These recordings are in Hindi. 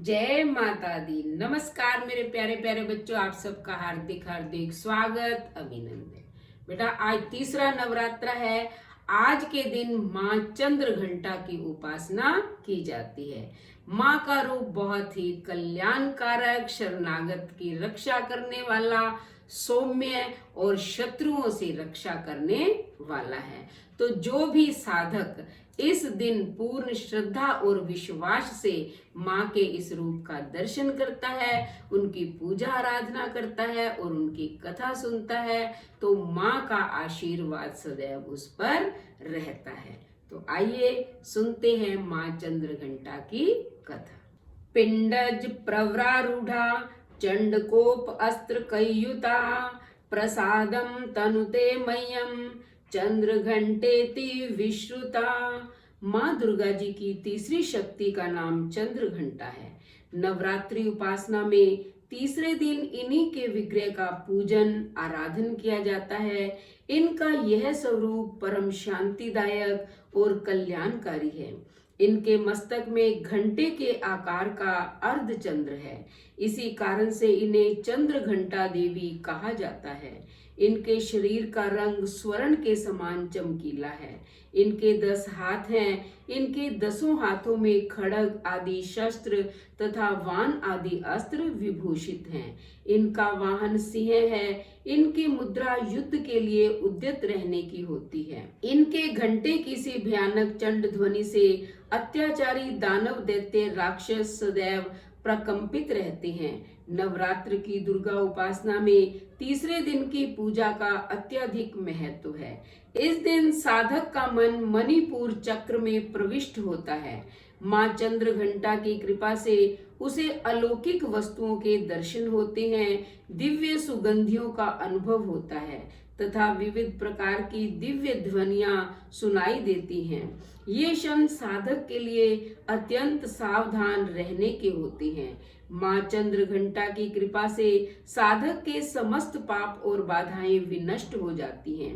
जय माता दी। नमस्कार मेरे प्यारे प्यारे बच्चों, आप सबका हार्दिक हार्दिक स्वागत, अभिनंदन। बेटा आज तीसरा नवरात्र है। आज के दिन माँ चंद्र घंटा की उपासना की जाती है। माँ का रूप बहुत ही कल्याणकारक, शरणागत की रक्षा करने वाला, सौम्य और शत्रुओं से रक्षा करने वाला है। तो जो भी साधक इस दिन पूर्ण श्रद्धा और विश्वास से माँ के इस रूप का दर्शन करता है, उनकी पूजा आराधना करता है और उनकी कथा सुनता है, तो माँ का आशीर्वाद सदैव उस पर रहता है। तो आइए सुनते हैं माँ चंद्र घंटा की कथा। पिंडज प्रवरारूढ़ा चंडकोप अस्त्र कैयुता प्रसादम तनुते मह्यम चंद्र घंटेति विश्रुता। माँ दुर्गा जी की तीसरी शक्ति का नाम चंद्र घंटा है। नवरात्रि उपासना में तीसरे दिन इन्हीं के विग्रह का पूजन आराधन किया जाता है। इनका यह स्वरूप परम शांतिदायक और कल्याणकारी है। इनके मस्तक में घंटे के आकार का अर्ध चंद्र है। इसी कारण से इन्हें चंद्र घंटा देवी कहा जाता है। इनके शरीर का रंग स्वर्ण के समान चमकीला है। इनके 10 हाथ हैं। इनके 10 हाथों में खड्ग आदि शस्त्र तथा वाण आदि अस्त्र विभूषित हैं। इनका वाहन सिंह है। इनकी मुद्रा युद्ध के लिए उद्यत रहने की होती है। इनके घंटे की सी भयानक चंड ध्वनि से अत्याचारी दानव दैत्य राक्षस सदैव प्रकंपित रहते हैं। नवरात्र की दुर्गा उपासना में तीसरे दिन की पूजा का अत्यधिक महत्व है। इस दिन साधक का मन मणिपुर चक्र में प्रविष्ट होता है। माँ चंद्र घंटा की कृपा से उसे अलौकिक वस्तुओं के दर्शन होते हैं, दिव्य सुगंधियों का अनुभव होता है तथा विविध प्रकार की दिव्य ध्वनियां सुनाई देती हैं। ये क्षण साधक के लिए अत्यंत सावधान रहने के होते हैं। माँ चंद्र घंटा की कृपा से साधक के समस्त पाप और बाधाएं विनष्ट हो जाती हैं।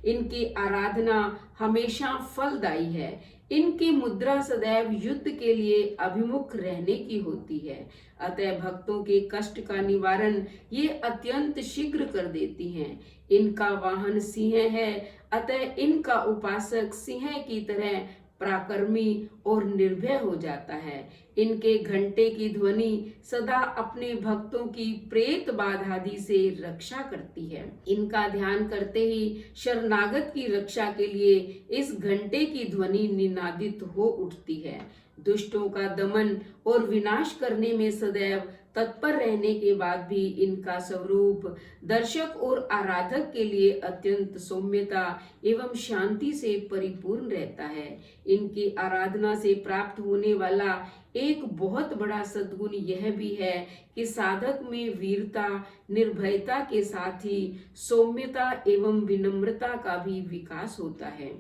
इनकी आराधना हमेशा फलदायी है। इनकी मुद्रा सदैव युद्ध के लिए अभिमुख रहने की होती है। अतः भक्तों के कष्ट का निवारण ये अत्यंत शीघ्र कर देती हैं। इनका वाहन सिंह है, अतः इनका उपासक सिंह की तरह पराक्रमी और निर्भय हो जाता है। इनके घंटे की ध्वनि सदा अपने भक्तों की प्रेत बाधादि से रक्षा करती है। इनका ध्यान करते ही शरणागत की रक्षा के लिए इस घंटे की ध्वनि निनादित हो उठती है। दुष्टों का दमन और विनाश करने में सदैव तत्पर रहने के बाद भी इनका स्वरूप दर्शक और आराधक के लिए अत्यंत सौम्यता एवं शांति से परिपूर्ण रहता है। इनकी आराधना से प्राप्त होने वाला एक बहुत बड़ा सद्गुण यह भी है कि साधक में वीरता, निर्भयता के साथ ही सौम्यता एवं विनम्रता का भी विकास होता है।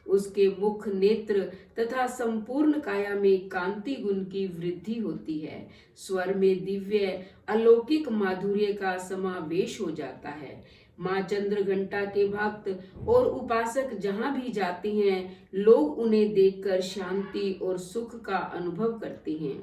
उसके मुख, नेत्र तथा संपूर्ण काया में कांति गुण की वृद्धि होती है। स्वर में दिव्य अलौकिक माधुर्य का समावेश हो जाता है। माँ चंद्र घंटा के भक्त और उपासक जहाँ भी जाते हैं, लोग उन्हें देखकर शांति और सुख का अनुभव करते हैं।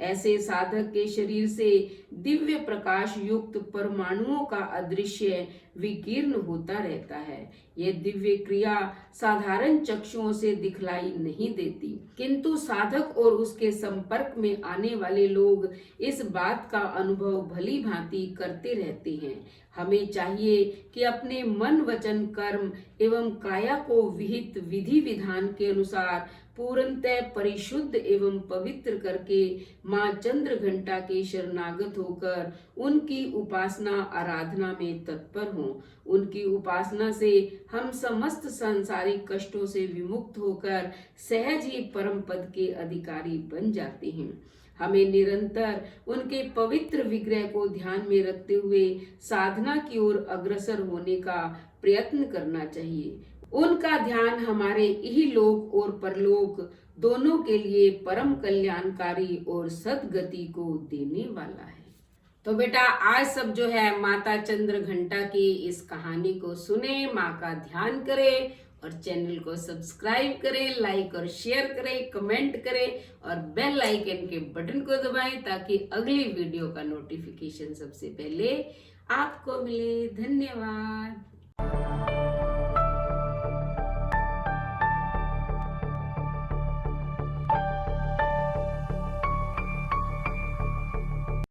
ऐसे साधक के शरीर से दिव्य प्रकाश युक्त परमाणुओं का अदृश्य विकीर्ण होता रहता है। यह दिव्य क्रिया साधारण चक्षुओं से दिखलाई नहीं देती, किंतु साधक और उसके संपर्क में आने वाले लोग इस बात का अनुभव भली भांति करते रहते हैं। हमें चाहिए कि अपने मन, वचन, कर्म एवं काया को विहित विधि विधान के अनुसार पूर्णतः परिशुद्ध एवं पवित्र करके माँ चंद्र घंटा के शरणागत होकर उनकी उपासना आराधना में तत्पर हों। उनकी उपासना से हम समस्त सांसारिक कष्टों से विमुक्त होकर सहज ही परम पद के अधिकारी बन जाते हैं। हमें निरंतर उनके पवित्र विग्रह को ध्यान में रखते हुए साधना की ओर अग्रसर होने का प्रयत्न करना चाहिए। उनका ध्यान हमारे इहलोक और परलोक दोनों के लिए परम कल्याणकारी और सद्गति को देने वाला है। तो बेटा आज सब जो है माता चंद्र घंटा की इस कहानी को सुने, माँ का ध्यान करें और चैनल को सब्सक्राइब करें, लाइक और शेयर करें, कमेंट करें और बेल आइकन के बटन को दबाएं ताकि अगली वीडियो का नोटिफिकेशन सबसे पहले आपको मिले। धन्यवाद।